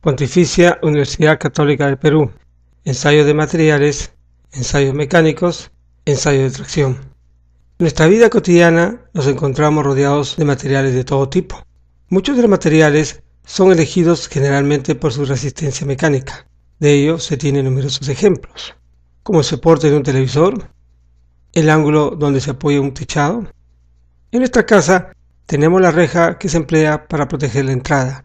Pontificia Universidad Católica del Perú. Ensayo de materiales, ensayos mecánicos, ensayo de tracción. En nuestra vida cotidiana nos encontramos rodeados de materiales de todo tipo. Muchos de los materiales son elegidos generalmente por su resistencia mecánica. De ello se tienen numerosos ejemplos, como el soporte de un televisor, el ángulo donde se apoya un techado. En nuestra casa tenemos la reja que se emplea para proteger la entrada.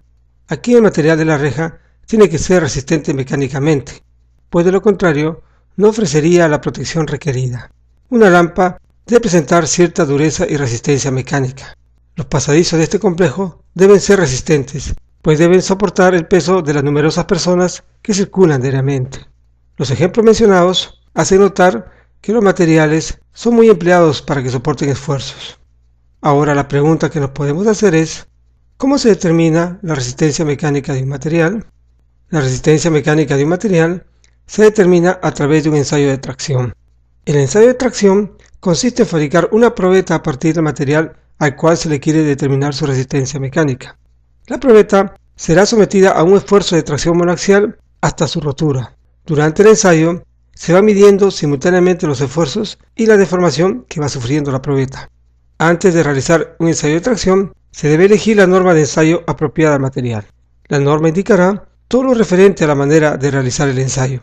Aquí el material de la reja tiene que ser resistente mecánicamente, pues de lo contrario no ofrecería la protección requerida. Una lámpara debe presentar cierta dureza y resistencia mecánica. Los pasadizos de este complejo deben ser resistentes, pues deben soportar el peso de las numerosas personas que circulan diariamente. Los ejemplos mencionados hacen notar que los materiales son muy empleados para que soporten esfuerzos. Ahora la pregunta que nos podemos hacer es: ¿cómo se determina la resistencia mecánica de un material? La resistencia mecánica de un material se determina a través de un ensayo de tracción. El ensayo de tracción consiste en fabricar una probeta a partir del material al cual se le quiere determinar su resistencia mecánica. La probeta será sometida a un esfuerzo de tracción monoaxial hasta su rotura. Durante el ensayo se va midiendo simultáneamente los esfuerzos y la deformación que va sufriendo la probeta. Antes de realizar un ensayo de tracción, se debe elegir la norma de ensayo apropiada al material. La norma indicará todo lo referente a la manera de realizar el ensayo.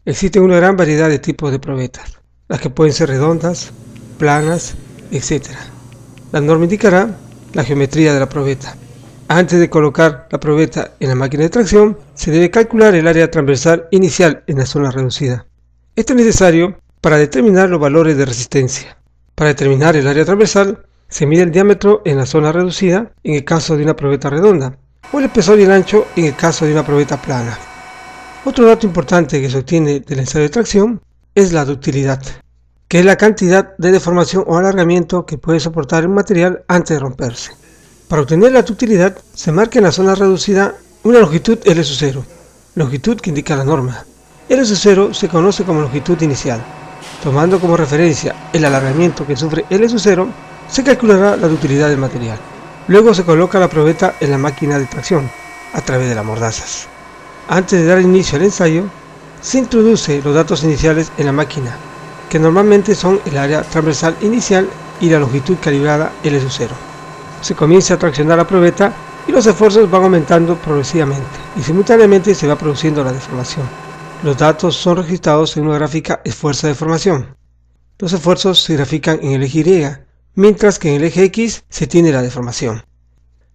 Existen una gran variedad de tipos de probetas, las que pueden ser redondas, planas, etc. La norma indicará la geometría de la probeta. Antes de colocar la probeta en la máquina de tracción, se debe calcular el área transversal inicial en la zona reducida. Esto es necesario para determinar los valores de resistencia. Para determinar el área transversal, se mide el diámetro en la zona reducida en el caso de una probeta redonda, o el espesor y el ancho en el caso de una probeta plana. Otro dato importante que se obtiene del ensayo de tracción es la ductilidad, que es la cantidad de deformación o alargamiento que puede soportar un material antes de romperse. Para obtener la ductilidad, se marca en la zona reducida una longitud L sub 0, longitud que indica la norma. L sub 0 se conoce como longitud inicial. Tomando como referencia el alargamiento que sufre L sub 0, se calculará la ductilidad del material. Luego se coloca la probeta en la máquina de tracción, a través de las mordazas. Antes de dar inicio al ensayo, se introduce los datos iniciales en la máquina, que normalmente son el área transversal inicial y la longitud calibrada L sub 0. Se comienza a traccionar la probeta y los esfuerzos van aumentando progresivamente, y simultáneamente se va produciendo la deformación. Los datos son registrados en una gráfica esfuerzo-deformación. Los esfuerzos se grafican en el eje Y, mientras que en el eje X se tiene la deformación.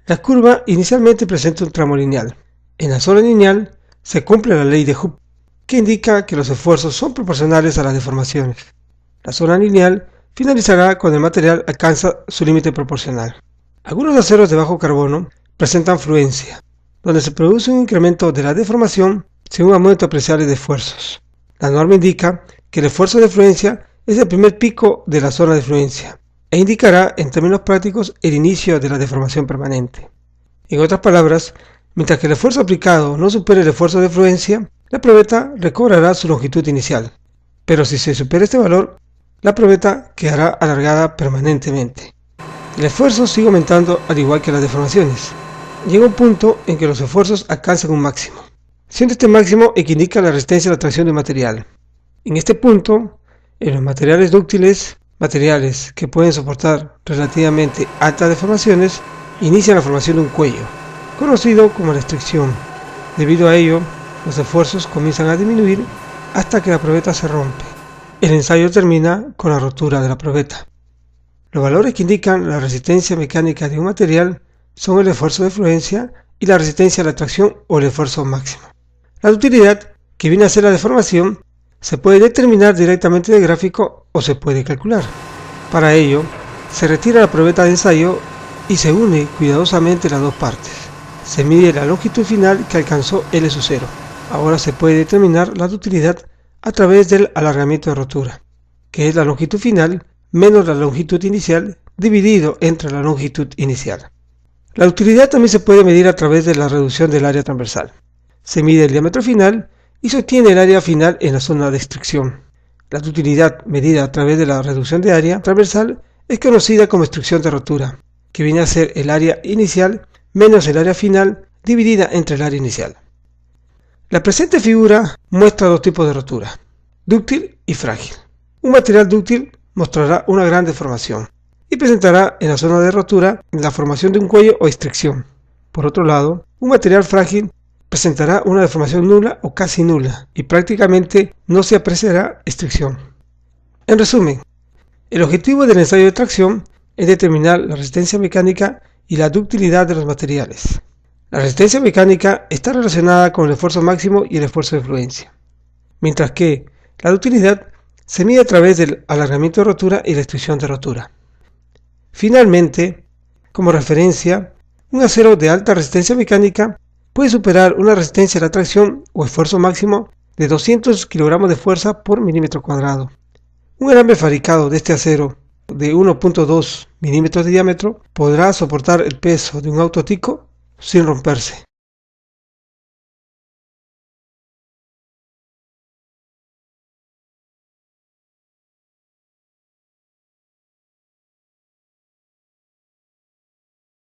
La curva inicialmente presenta un tramo lineal. En la zona lineal se cumple la ley de Hooke, que indica que los esfuerzos son proporcionales a las deformaciones. La zona lineal finalizará cuando el material alcanza su límite proporcional. Algunos aceros de bajo carbono presentan fluencia, donde se produce un incremento de la deformación sin un aumento apreciable de esfuerzos. La norma indica que el esfuerzo de fluencia es el primer pico de la zona de fluencia e indicará en términos prácticos el inicio de la deformación permanente. En otras palabras, mientras que el esfuerzo aplicado no supere el esfuerzo de fluencia, la probeta recobrará su longitud inicial, pero si se supera este valor, la probeta quedará alargada permanentemente. El esfuerzo sigue aumentando al igual que las deformaciones. Llega un punto en que los esfuerzos alcanzan un máximo, siendo este máximo el que indica la resistencia a la tracción del material. En este punto, en los materiales dúctiles, materiales que pueden soportar relativamente altas deformaciones, inician la formación de un cuello, conocido como restricción. Debido a ello, los esfuerzos comienzan a disminuir hasta que la probeta se rompe. El ensayo termina con la rotura de la probeta. Los valores que indican la resistencia mecánica de un material son el esfuerzo de fluencia y la resistencia a la tracción o el esfuerzo máximo. La ductilidad, que viene a ser la deformación, se puede determinar directamente del gráfico o se puede calcular. Para ello, se retira la probeta de ensayo y se une cuidadosamente las dos partes. Se mide la longitud final que alcanzó L sub 0. Ahora se puede determinar la ductilidad a través del alargamiento de rotura, que es la longitud final menos la longitud inicial dividido entre la longitud inicial. La ductilidad también se puede medir a través de la reducción del área transversal. Se mide el diámetro final y se obtiene el área final en la zona de extrusión. La ductilidad medida a través de la reducción de área transversal es conocida como extrusión de rotura, que viene a ser el área inicial menos el área final dividida entre el área inicial. La presente figura muestra dos tipos de rotura, dúctil y frágil. Un material dúctil mostrará una gran deformación y presentará en la zona de rotura la formación de un cuello o estricción. Por otro lado, un material frágil presentará una deformación nula o casi nula y prácticamente no se apreciará estricción. En resumen, el objetivo del ensayo de tracción es determinar la resistencia mecánica y la ductilidad de los materiales. La resistencia mecánica está relacionada con el esfuerzo máximo y el esfuerzo de fluencia, mientras que la ductilidad se mide a través del alargamiento de rotura y la extrusión de rotura. Finalmente, como referencia, un acero de alta resistencia mecánica puede superar una resistencia a la tracción o esfuerzo máximo de 200 kg de fuerza por milímetro cuadrado. Un alambre fabricado de este acero de 1.2 milímetros de diámetro podrá soportar el peso de un auto Tico sin romperse.